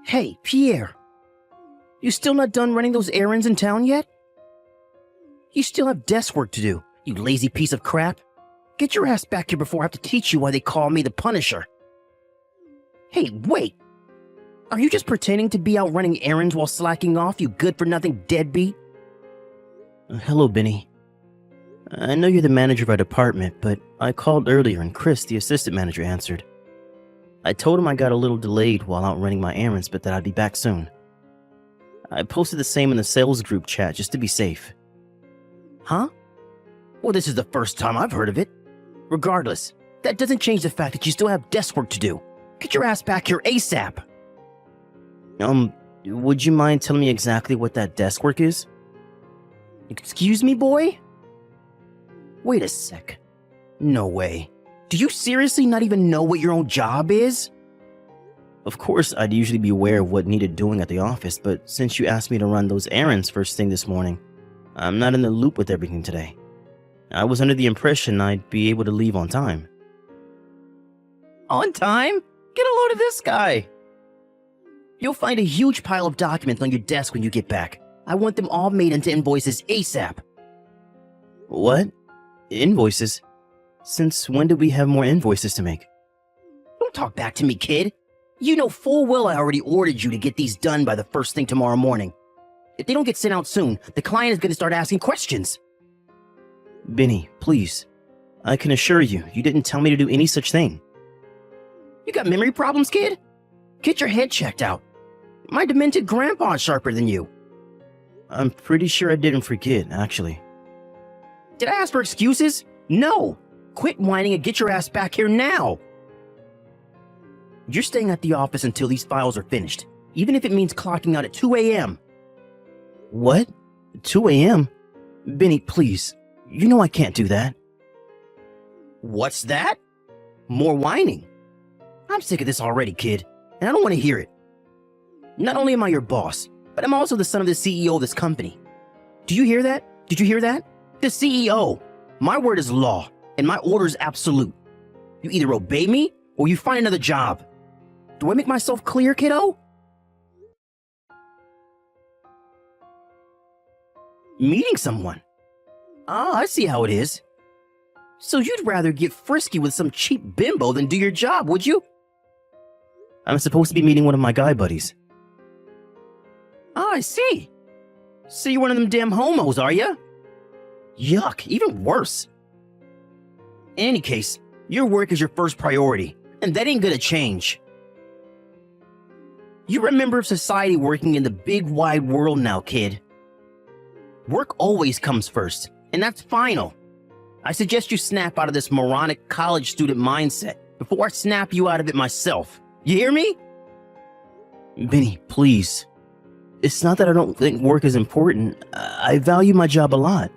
Hey, Pierre. You still not done running those errands in town yet? You still have desk work to do, you lazy piece of crap. Get your ass back here before I have to teach you why they call me the Punisher. Hey, wait. Are you just pretending to be out running errands while slacking off, you good-for-nothing deadbeat? Hello, Benny. I know you're the manager of our department, but I called earlier and Chris, the assistant manager, answered. I told him I got a little delayed while out running my errands, but that I'd be back soon. I posted the same in the sales group chat just to be safe. Huh? Well, this is the first time I've heard of it. Regardless, that doesn't change the fact that you still have desk work to do. Get your ass back here ASAP. Would you mind telling me exactly what that desk work is? Excuse me, boy? Wait a sec. No way. Do you seriously not even know what your own job is? Of course, I'd usually be aware of what needed doing at the office, but since you asked me to run those errands first thing this morning, I'm not in the loop with everything today. I was under the impression I'd be able to leave on time. On time? Get a load of this guy. You'll find a huge pile of documents on your desk when you get back. I want them all made into invoices ASAP. What? Invoices? Since when did we have more invoices to make? Don't talk back to me, kid. You know full well I already ordered you to get these done by the first thing tomorrow morning. If they don't get sent out soon, the client is going to start asking questions. Benny, please. I can assure you, you didn't tell me to do any such thing. You got memory problems, kid? Get your head checked out. My demented grandpa's sharper than you. I'm pretty sure I didn't forget, actually. Did I ask for excuses? No. Quit whining and get your ass back here now. You're staying at the office until these files are finished, even if it means clocking out at 2 a.m. What? 2 a.m.? Benny, please. You know I can't do that. What's that? More whining. I'm sick of this already, kid, and I don't want to hear it. Not only am I your boss, but I'm also the son of the CEO of this company. Do you hear that? Did you hear that? The CEO. My word is law, and my order is absolute. You either obey me, or you find another job. Do I make myself clear, kiddo? Meeting someone. Ah, I see how it is. So you'd rather get frisky with some cheap bimbo than do your job, would you? I'm supposed to be meeting one of my guy buddies. Ah, I see. So you're one of them damn homos, are ya? Yuck, even worse. In any case, your work is your first priority, and that ain't gonna change. You're a member of society working in the big wide world now, kid. Work always comes first, and that's final. I suggest you snap out of this moronic college student mindset before I snap you out of it myself. You hear me? Benny, please. It's not that I don't think work is important. I value my job a lot.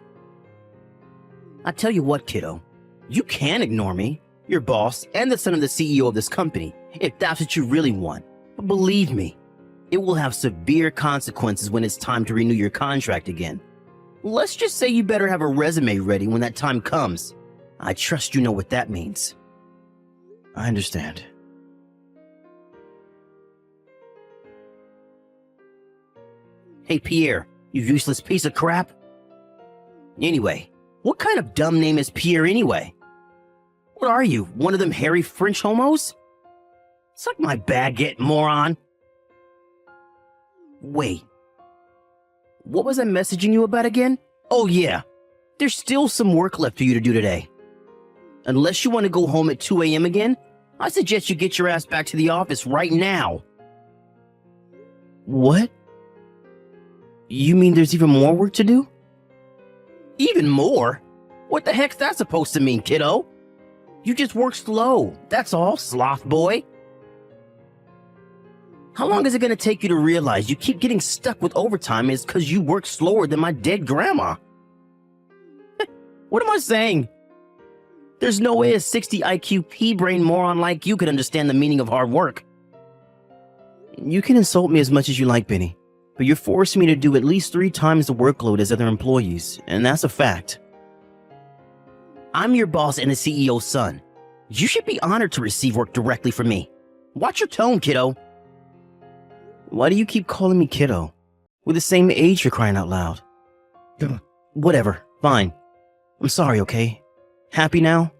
I tell you what, kiddo. You can ignore me, your boss, and the son of the CEO of this company, if that's what you really want. But believe me, it will have severe consequences when it's time to renew your contract again. Let's just say you better have a resume ready when that time comes. I trust you know what that means. I understand. Hey, Pierre, you useless piece of crap. Anyway, what kind of dumb name is Pierre anyway? What are you, one of them hairy French homos? Suck my baguette, moron. Wait. What was I messaging you about again? Oh yeah, there's still some work left for you to do today. Unless you want to go home at 2 a.m. again, I suggest you get your ass back to the office right now. What? You mean there's even more work to do? Even more? What the heck's that supposed to mean, kiddo? You just work slow, that's all, sloth boy. How long is it going to take you to realize you keep getting stuck with overtime is because you work slower than my dead grandma? What am I saying? There's no way a 60 IQ pea-brain moron like you could understand the meaning of hard work. You can insult me as much as you like, Benny, but you're forcing me to do at least 3 times the workload as other employees, and that's a fact. I'm your boss and the CEO's son. You should be honored to receive work directly from me. Watch your tone, kiddo. Why do you keep calling me kiddo? We're the same age, for crying out loud. Whatever, fine. I'm sorry, okay? Happy now?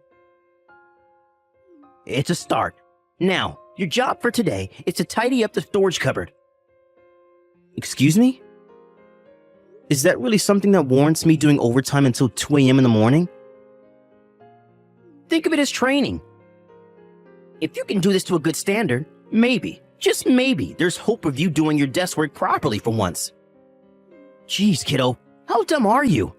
It's a start. Now, your job for today is to tidy up the storage cupboard. Excuse me? Is that really something that warrants me doing overtime until 2 a.m. in the morning? Think of it as training. If you can do this to a good standard, maybe, just maybe, there's hope of you doing your desk work properly for once. Jeez, kiddo, how dumb are you?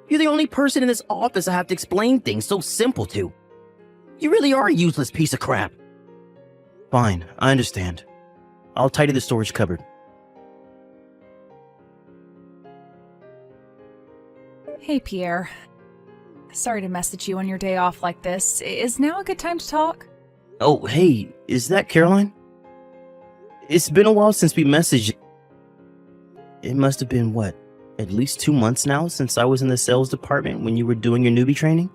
You're the only person in this office I have to explain things so simple to. You really are a useless piece of crap. Fine, I understand. I'll tidy the storage cupboard. Hey, Pierre. Sorry to message you on your day off like this. Is now a good time to talk? Oh, hey, is that Caroline? It's been a while since we messaged. It must have been, what, at least 2 months now since I was in the sales department when you were doing your newbie training?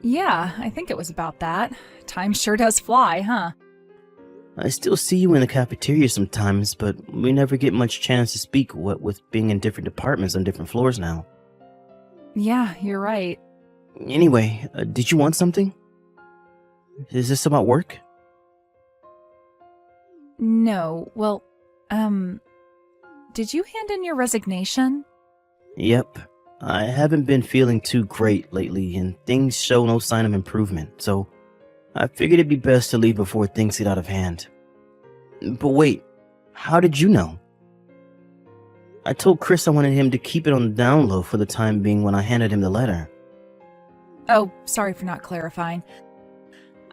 Yeah, I think it was about that. Time sure does fly, huh? I still see you in the cafeteria sometimes, but we never get much chance to speak, what with being in different departments on different floors now. Yeah, you're right. Anyway, did you want something? Is this about work? No, well, did you hand in your resignation? Yep. I haven't been feeling too great lately, and things show no sign of improvement, so I figured it'd be best to leave before things get out of hand. But wait, how did you know? I told Chris I wanted him to keep it on the down low for the time being when I handed him the letter. Oh, sorry for not clarifying.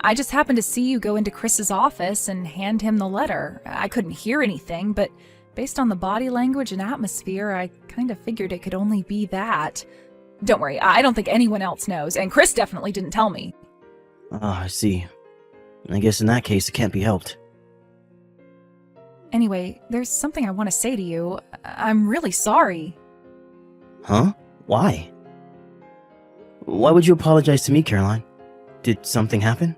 I just happened to see you go into Chris's office and hand him the letter. I couldn't hear anything, but based on the body language and atmosphere, I kind of figured it could only be that. Don't worry, I don't think anyone else knows, and Chris definitely didn't tell me. I see. I guess in that case it can't be helped. Anyway, there's something I want to say to you. I'm really sorry. Huh? Why? Why would you apologize to me, Caroline? Did something happen?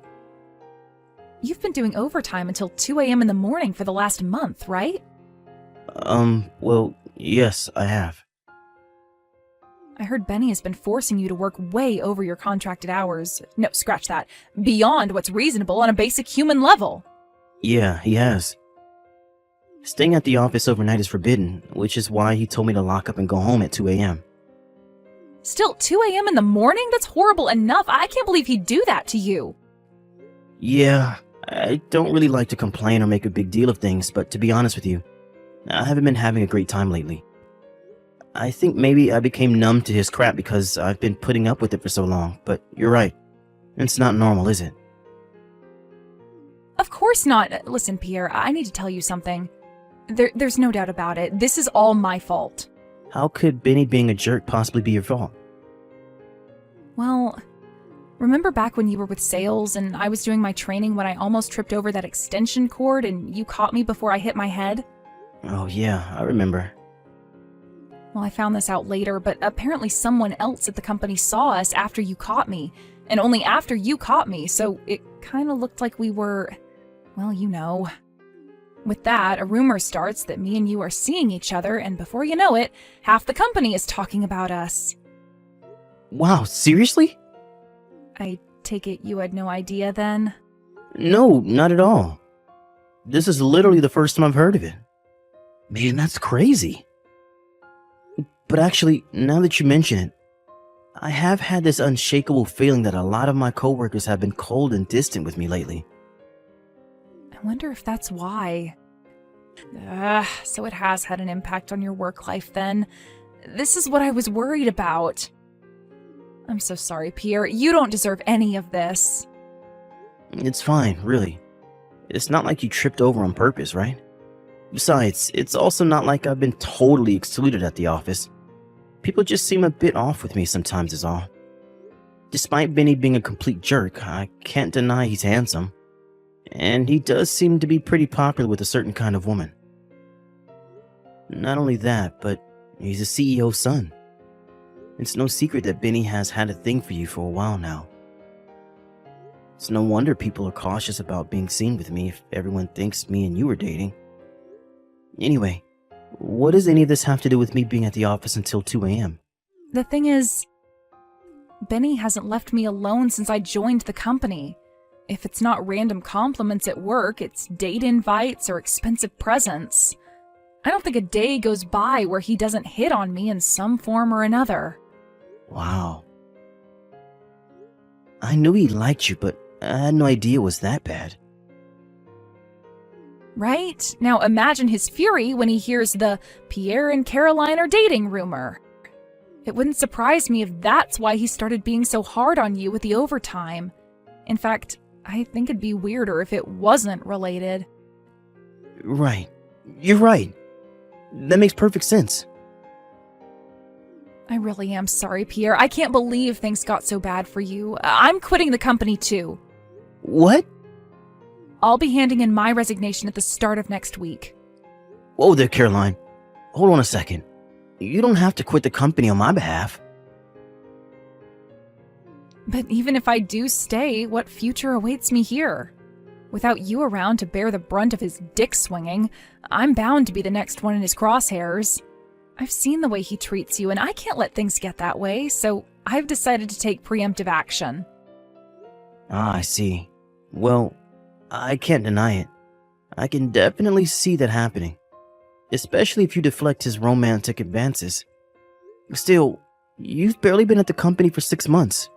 You've been doing overtime until 2 a.m. in the morning for the last month, right? Well, yes, I have. I heard Benny has been forcing you to work way over your contracted hours. No, scratch that. Beyond what's reasonable on a basic human level. Yeah, he has. Staying at the office overnight is forbidden, which is why he told me to lock up and go home at 2 a.m. Still 2 a.m. in the morning? That's horrible enough. I can't believe he'd do that to you. Yeah, I don't really like to complain or make a big deal of things, but to be honest with you, I haven't been having a great time lately. I think maybe I became numb to his crap because I've been putting up with it for so long, but you're right. It's not normal, is it? Of course not. Listen, Pierre, I need to tell you something. There's no doubt about it. This is all my fault. How could Benny being a jerk possibly be your fault? Well, remember back when you were with sales and I was doing my training when I almost tripped over that extension cord and you caught me before I hit my head? Oh yeah, I remember. Well, I found this out later, but apparently someone else at the company saw us after you caught me, and only after you caught me, so it kind of looked like we were, well, you know. With that, a rumor starts that me and you are seeing each other, and before you know it, half the company is talking about us. Wow, seriously? I take it you had no idea then? No, not at all. This is literally the first time I've heard of it. Man, that's crazy. But actually, now that you mention it, I have had this unshakable feeling that a lot of my coworkers have been cold and distant with me lately. I wonder if that's why. So it has had an impact on your work life then. This is what I was worried about. I'm so sorry, Pierre. You don't deserve any of this. It's fine, really. It's not like you tripped over on purpose, right? Besides, it's also not like I've been totally excluded at the office. People just seem a bit off with me sometimes is all. Despite Benny being a complete jerk, I can't deny he's handsome. And he does seem to be pretty popular with a certain kind of woman. Not only that, but he's a CEO's son. It's no secret that Benny has had a thing for you for a while now. It's no wonder people are cautious about being seen with me if everyone thinks me and you are dating. Anyway, what does any of this have to do with me being at the office until 2 a.m.? The thing is, Benny hasn't left me alone since I joined the company. If it's not random compliments at work, it's date invites or expensive presents. I don't think a day goes by where he doesn't hit on me in some form or another. Wow. I knew he liked you, but I had no idea it was that bad. Right? Now imagine his fury when he hears the Pierre and Caroline are dating rumor. It wouldn't surprise me if that's why he started being so hard on you with the overtime. In fact, I think it'd be weirder if it wasn't related. Right. You're right. That makes perfect sense. I really am sorry, Pierre. I can't believe things got so bad for you. I'm quitting the company too. What? I'll be handing in my resignation at the start of next week. Whoa there, Caroline. Hold on a second. You don't have to quit the company on my behalf. But even if I do stay, what future awaits me here? Without you around to bear the brunt of his dick swinging, I'm bound to be the next one in his crosshairs. I've seen the way he treats you, and I can't let things get that way, so I've decided to take preemptive action. Ah, I see. Well, I can't deny it. I can definitely see that happening. Especially if you deflect his romantic advances. Still, you've barely been at the company for 6 months.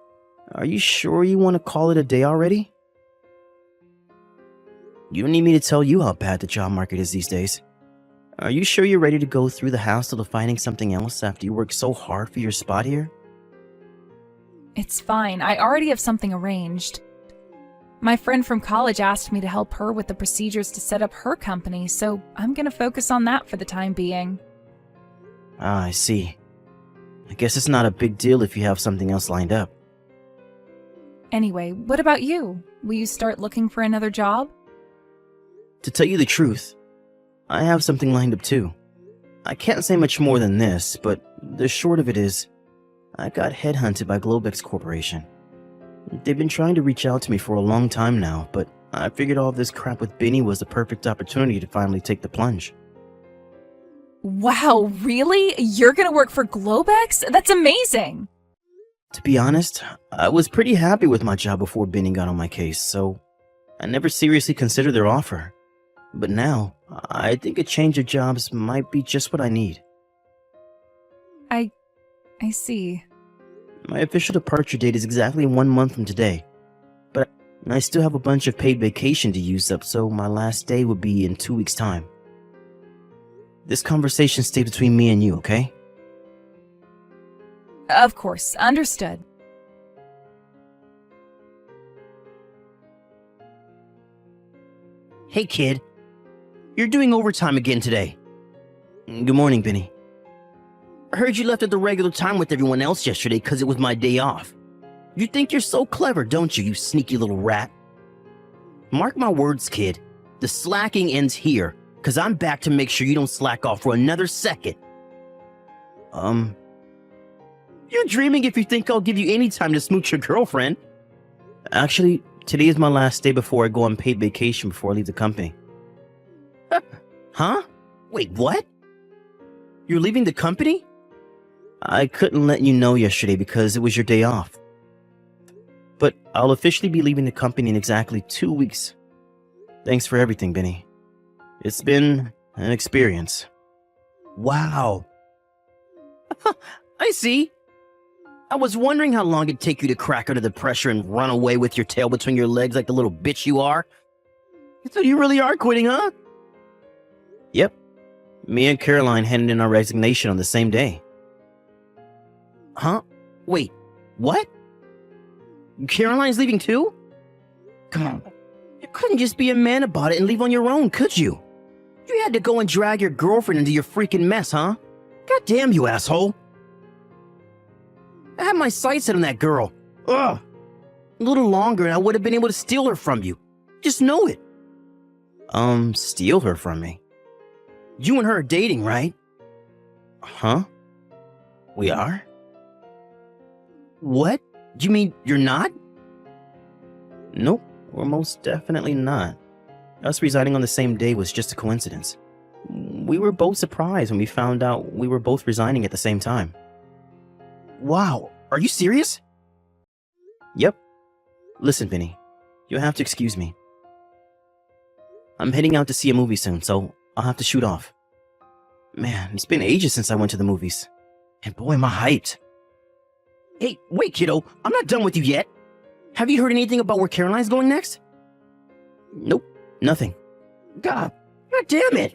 Are you sure you want to call it a day already? You don't need me to tell you how bad the job market is these days. Are you sure you're ready to go through the hassle of finding something else after you worked so hard for your spot here? It's fine. I already have something arranged. My friend from college asked me to help her with the procedures to set up her company, so I'm going to focus on that for the time being. Ah, I see. I guess it's not a big deal if you have something else lined up. Anyway, what about you? Will you start looking for another job? To tell you the truth, I have something lined up too. I can't say much more than this, but the short of it is, I got headhunted by Globex Corporation. They've been trying to reach out to me for a long time now, but I figured all this crap with Benny was the perfect opportunity to finally take the plunge. Wow, really? You're gonna work for Globex? That's amazing! To be honest, I was pretty happy with my job before Benny got on my case, so I never seriously considered their offer. But now, I think a change of jobs might be just what I need. I see. My official departure date is exactly 1 month from today, but I still have a bunch of paid vacation to use up, so my last day would be in 2 weeks' time. This conversation stays between me and you, okay? Of course, understood. Hey, kid. You're doing overtime again today. Good morning, Benny. I heard you left at the regular time with everyone else yesterday because it was my day off. You think you're so clever, don't you, you sneaky little rat? Mark my words, kid. The slacking ends here, because I'm back to make sure you don't slack off for another second. You're dreaming if you think I'll give you any time to smooch your girlfriend. Actually, today is my last day before I go on paid vacation before I leave the company. Huh? Wait, what? You're leaving the company? I couldn't let you know yesterday because it was your day off. But I'll officially be leaving the company in exactly 2 weeks. Thanks for everything, Benny. It's been an experience. Wow. I see. I was wondering how long it'd take you to crack under the pressure and run away with your tail between your legs like the little bitch you are. So you really are quitting, huh? Yep. Me and Caroline handed in our resignation on the same day. Huh? Wait, what? Caroline's leaving too? Come on. You couldn't just be a man about it and leave on your own, could you? You had to go and drag your girlfriend into your freaking mess, huh? God damn you, asshole. I had my sights set on that girl. Ugh. A little longer and I would have been able to steal her from you. Just know it. Steal her from me? You and her are dating, right? Huh? We are? What? You mean you're not? Nope, we're most definitely not. Us residing on the same day was just a coincidence. We were both surprised when we found out we were both resigning at the same time. Wow, are you serious? Yep. Listen, Vinny, you'll have to excuse me. I'm heading out to see a movie soon, so I'll have to shoot off. Man, it's been ages since I went to the movies. And boy, am I hyped. Hey, wait, kiddo, I'm not done with you yet. Have you heard anything about where Caroline's going next? Nope, nothing. God damn it.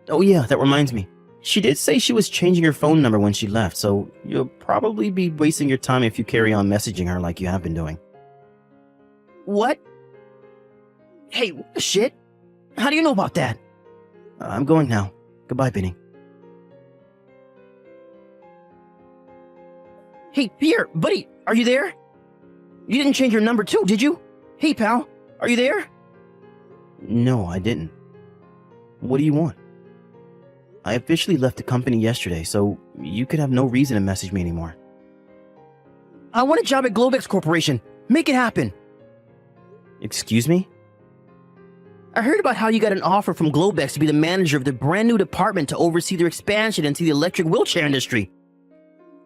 Oh yeah, that reminds me. She did say she was changing her phone number when she left, so you'll probably be wasting your time if you carry on messaging her like you have been doing. What? Hey, what the shit? How do you know about that? I'm going now. Goodbye, Benny. Hey, Pierre, buddy, are you there? You didn't change your number too, did you? Hey, pal, are you there? No, I didn't. What do you want? I officially left the company yesterday, so you could have no reason to message me anymore. I want a job at Globex Corporation. Make it happen. Excuse me? I heard about how you got an offer from Globex to be the manager of the brand new department to oversee their expansion into the electric wheelchair industry.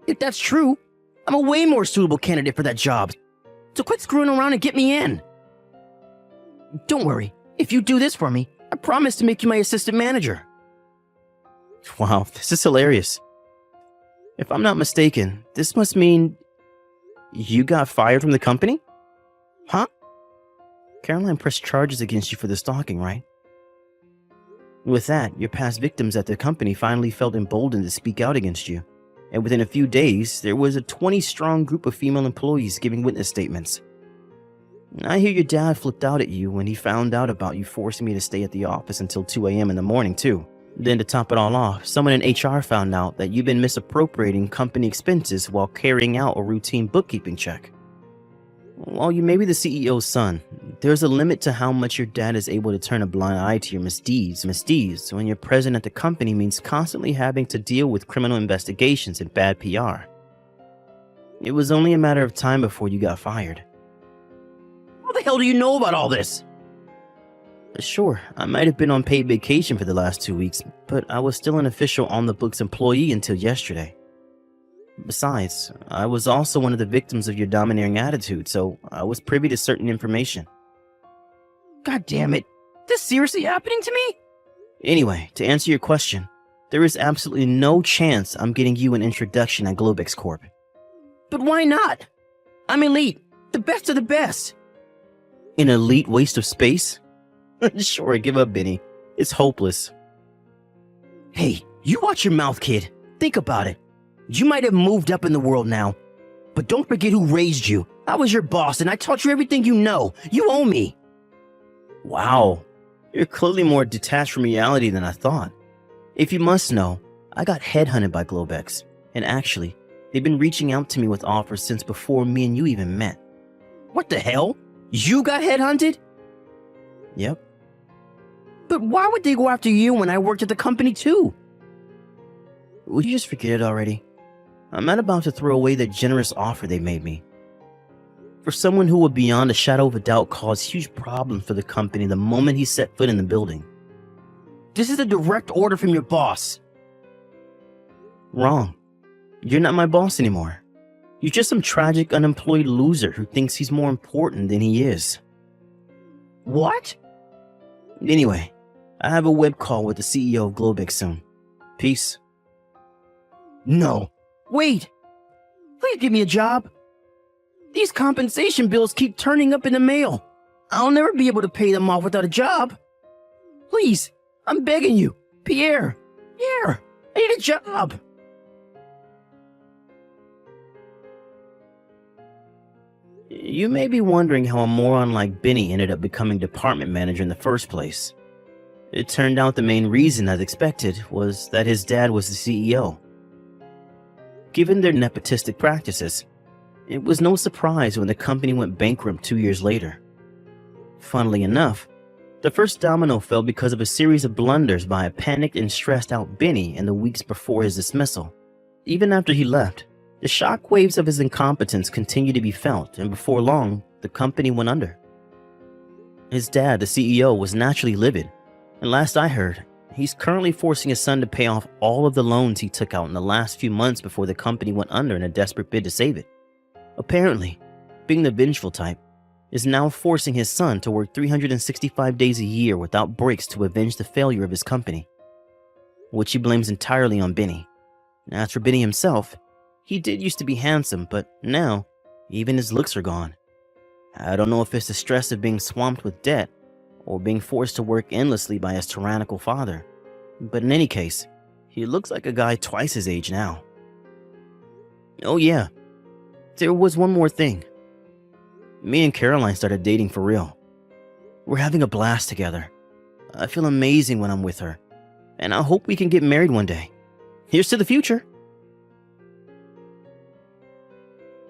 If that's true, I'm a way more suitable candidate for that job. So quit screwing around and get me in. Don't worry, if you do this for me, I promise to make you my assistant manager. Wow, this is hilarious. If I'm not mistaken, this must mean you got fired from the company? Huh? Caroline pressed charges against you for the stalking, right? With that, your past victims at the company finally felt emboldened to speak out against you. And within a few days, there was a 20-strong group of female employees giving witness statements. I hear your dad flipped out at you when he found out about you forcing me to stay at the office until 2 a.m. in the morning, too. Then to top it all off, someone in HR found out that you've been misappropriating company expenses while carrying out a routine bookkeeping check. While you may be the CEO's son, there's a limit to how much your dad is able to turn a blind eye to your misdeeds when your presence at the company means constantly having to deal with criminal investigations and bad PR. It was only a matter of time before you got fired. How the hell do you know about all this? Sure, I might have been on paid vacation for the last 2 weeks, but I was still an official on-the-books employee until yesterday. Besides, I was also one of the victims of your domineering attitude, so I was privy to certain information. God damn it. This seriously happening to me? Anyway, to answer your question, there is absolutely no chance I'm getting you an introduction at Globex Corp. But why not? I'm elite. The best of the best. An elite waste of space? Sure, give up, Benny. It's hopeless. Hey, you watch your mouth, kid. Think about it. You might have moved up in the world now, but don't forget who raised you. I was your boss and I taught you everything you know. You owe me. Wow, you're clearly more detached from reality than I thought. If you must know, I got headhunted by Globex, and actually, they've been reaching out to me with offers since before me and you even met. What the hell? You got headhunted? Yep. But why would they go after you when I worked at the company too? Would you just forget it already? I'm not about to throw away the generous offer they made me. For someone who would beyond a shadow of a doubt cause huge problems for the company the moment he set foot in the building. This is a direct order from your boss. Wrong. You're not my boss anymore. You're just some tragic unemployed loser who thinks he's more important than he is. What? Anyway, I have a web call with the CEO of Globex soon. Peace. No. Wait. Please give me a job. These compensation bills keep turning up in the mail. I'll never be able to pay them off without a job. Please, I'm begging you. Pierre, I need a job. You may be wondering how a moron like Benny ended up becoming department manager in the first place. It turned out the main reason, as expected, was that his dad was the CEO. Given their nepotistic practices, it was no surprise when the company went bankrupt 2 years later. Funnily enough, the first domino fell because of a series of blunders by a panicked and stressed out Benny in the weeks before his dismissal. Even after he left, the shockwaves of his incompetence continued to be felt, and before long, the company went under. His dad, the CEO, was naturally livid, and last I heard, he's currently forcing his son to pay off all of the loans he took out in the last few months before the company went under in a desperate bid to save it. Apparently, being the vengeful type, is now forcing his son to work 365 days a year without breaks to avenge the failure of his company, which he blames entirely on Benny. As for Benny himself, he did used to be handsome, but now, even his looks are gone. I don't know if it's the stress of being swamped with debt, or being forced to work endlessly by his tyrannical father, but in any case, he looks like a guy twice his age now. Oh yeah, there was one more thing. Me and Caroline started dating for real. We're having a blast together. I feel amazing when I'm with her, and I hope we can get married one day. Here's to the future.